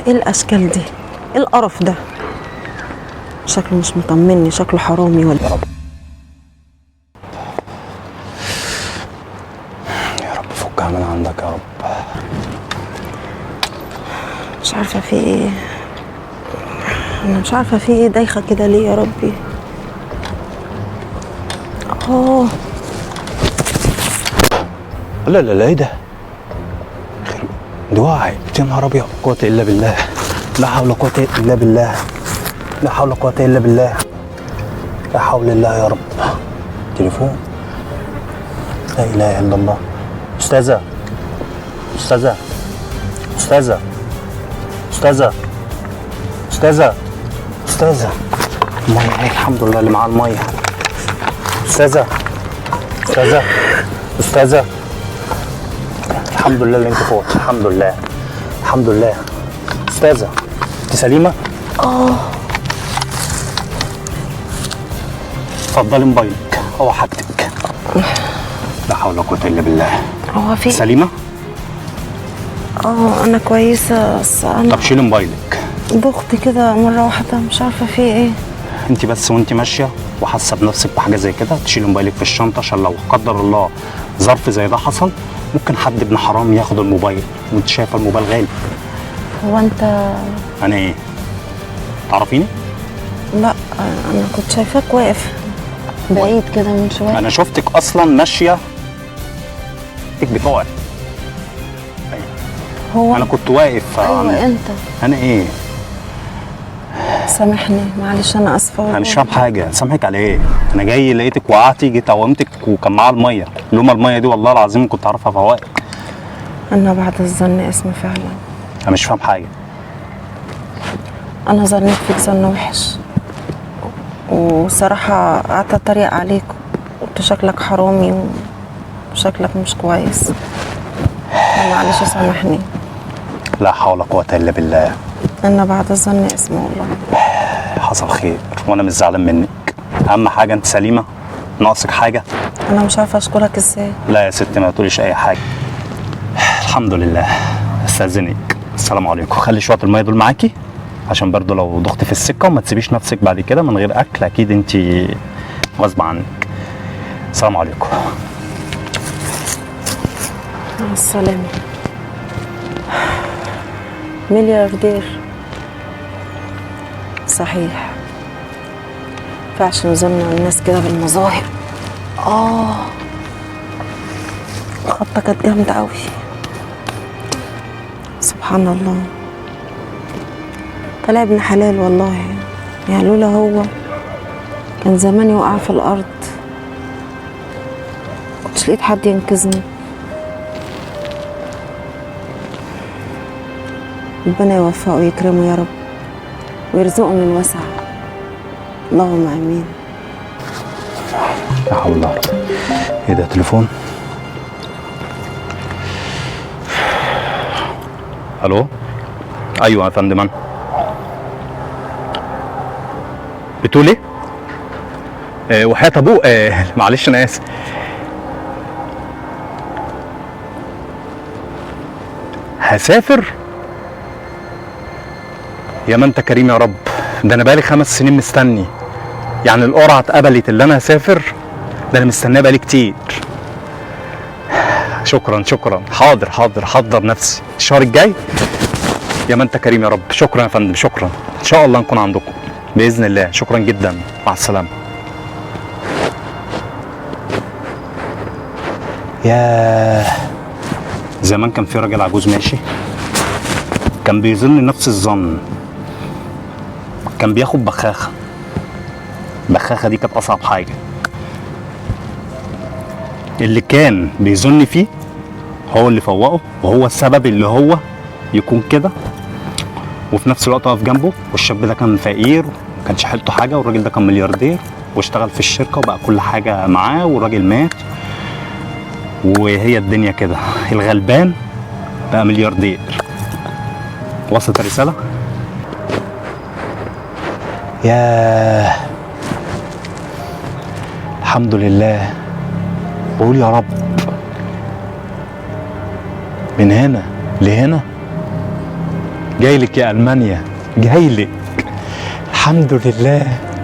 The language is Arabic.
ايه الاشكال دي؟ ايه القرف ده؟ شكله مش مطمني، شكله حرامي ولا؟ يا رب فكها من عندك يا رب. مش عارفه في ايه، انا مش عارفه في ايه، دايخه كده ليه يا ربي؟ لا لا لا، ايه ده؟ دي وقعت، يا نهار ابيض، قوة الا بالله، لا حول ولا قوة الا بالله، لا حول ولا قوة الا بالله، لا حول الله يا رب. تليفون، لا اله الا الله. استاذة استاذة استاذة استاذة استاذة استاذة، المية اهي، الحمد لله اللي معاه المية. استاذة استاذة استاذة، الحمد لله اللي انت فوت، الحمد لله الحمد لله. استاذة انت سليمة؟ اتفضلي موبايلك او حاجتك. لا حول ولا قوة الا بالله. هو في سليمة؟ انا كويسه، بس انا طب شيلي موبايلك. ضغط كده مره واحده، مش عارفه في ايه. انت بس وانت ماشية وحاسة بنفسك بحاجة زي كده تشيلي موبايلك في الشنطة، عشان لو قدر الله ظرف زي ده حصل ممكن حد ابن حرام ياخد الموبايل، وانت شايفة الموبايل غالي. هو انت؟ انا ايه؟ تعرفيني؟ لا، انا كنت شايفاك واقف بعيد كده من شويه. انا شفتك اصلا ماشية بتقعد. هو انا كنت واقف. ايوه انت. انا ايه؟ سامحني معلش، انا اسفه والله. انا مش فاهم حاجه، سامحك على ايه؟ انا جاي لقيتك وقعتي، جيت قومتك وكان معاها الميه، لوما الميه دي والله العظيم كنت اعرفها فوائد. انا بعد الظن اسمي فعلا. انا مش فاهم حاجه. انا ظنيت فيك ظن وحش، وصراحه قعدت اتريق عليك، قلت شكلك حرامي وشكلك مش كويس. معلش سامحني. لا حول ولا قوه الا بالله. انا بعد الظن اسمي والله. حصل خير وانا مش زعلان منك. اهم حاجه انت سليمه؟ ناقصك حاجه؟ انا مش عارفه اشكرك ازاي. لا يا ستي ما تقوليش اي حاجه. الحمد لله. استاذنك، السلام عليكم. خلي شويه الميه دول معاكي عشان برضو لو ضغط في السكه، وما تسيبيش نفسك بعد كده من غير اكل، اكيد انت غصب عنك. السلام عليكم. مع السلامه. ملياردير صحيح، مينفعش نظن الناس كده بالمظاهر. الخطه كانت جامده قوي، سبحان الله. طلع ابن حلال والله، يعني لولا هو كان زماني وقع في الارض، كنتش لقيت حد ينقذني. ربنا يوفقه ويكرمه يا رب، ويرزقه من وسع، اللهم امين. لا حول ولا قوه. ايه ده؟ تليفون؟ الو؟ ايوه يا فندم. انا بتقول ايه؟ وحياة ابوه. معلش انا اسف. هسافر؟ يا ما انت كريم يا رب، ده انا بقالي 5 سنين مستني، يعني القرعه اتقبلت اللي انا هسافر، ده انا مستناه بقالي كتير. شكرا شكرا، حاضر حاضر، حضر نفسي الشهر الجاي. يا ما انت كريم يا رب، شكرا يا فندم، شكرا، ان شاء الله نكون عندكم باذن الله، شكرا جدا، مع السلامه. ياه، زمان كان في راجل عجوز ماشي، كان بيظن نفس الظن، كان بياخد بخاخه، البخاخه دي كانت اصعب حاجه، اللي كان بيظن فيه هو اللي فوقه، وهو السبب اللي هو يكون كده، وفي نفس الوقت واقف جنبه. والشاب ده كان فقير وما كانش حيلته حاجه، والراجل ده كان ملياردير واشتغل في الشركه وبقى كل حاجه معاه، والراجل مات، وهي الدنيا كده، الغلبان بقى ملياردير. وصلت الرساله؟ ياه، الحمد لله. بقول يا رب، من هنا لهنا جايلك يا ألمانيا، جايلك. الحمد لله.